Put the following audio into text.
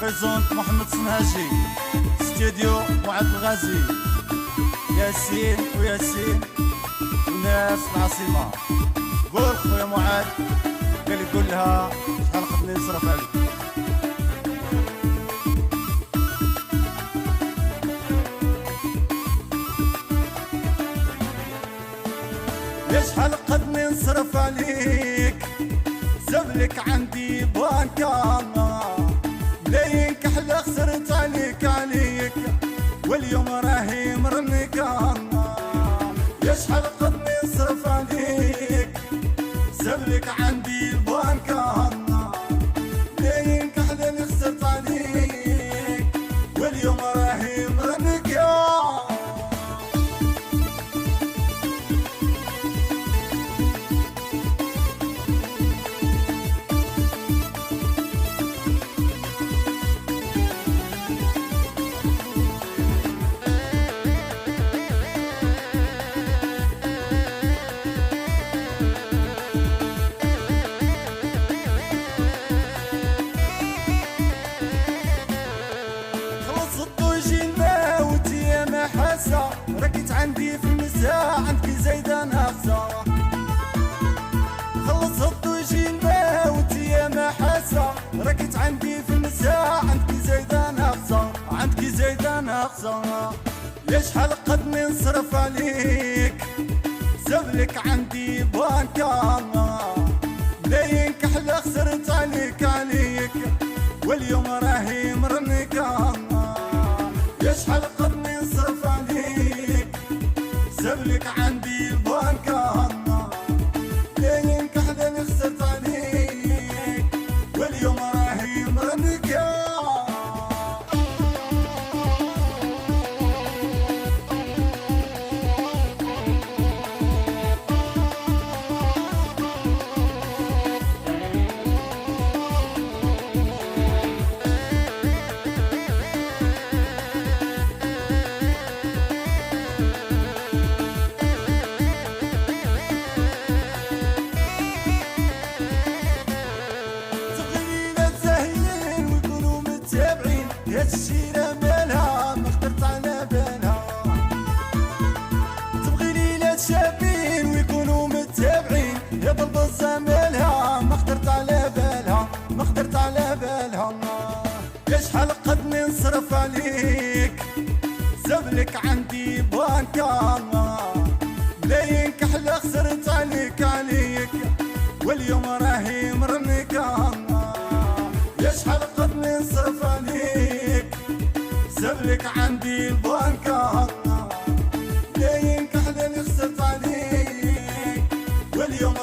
بريزونت محمد سنهاجي ستوديو معد الغازي ياسين وياسين وناس العاصمة. قول خويا معاد قال لي قول لها شحال خدني نصرف عليك. يا شحال قدني نصرف عليك زبلك عندي بانكا ملايين حلا خسرت عليك واليوم راهي مرنكا. يا شحال قدني نصرف عليك زبلك عندي بانكا ملايين حلا اللي خسرت عليك واليوم راهي مرنكا. ركيت عندي في المساء عندك زايدة ناقصة. خلصت وجي الموت يا محاسة ركيت عندي في المساء عندك زايدة ناقصة عندك زايدة ناقصة. يا شحال قدني نصرف عليك زبلك عندي بانكا ملايين كحلة خسرت عليك واليوم راهي مرنكا. يا شحال قدني نصرف عليك زبلك عندي البانكا ملايين كحلة اللي خسرت عليك واليوم راهي مرنكا. الشيرة مالها ما اخترت على بالها تبغي ليلة شابين ويكونوا متابعين يا بالبزة مالها ما اخترت على بالها ما اخترت على بالها. يا شحال قدني نصرف عليك زبلك عندي بانكا ملايين كحلة خسرت عليك واليوم راهي مرنكا. يا شحال قدني نصرف عليك زبلك عندي البانكا ملايين كحلة اللي خسرت عليك واليوم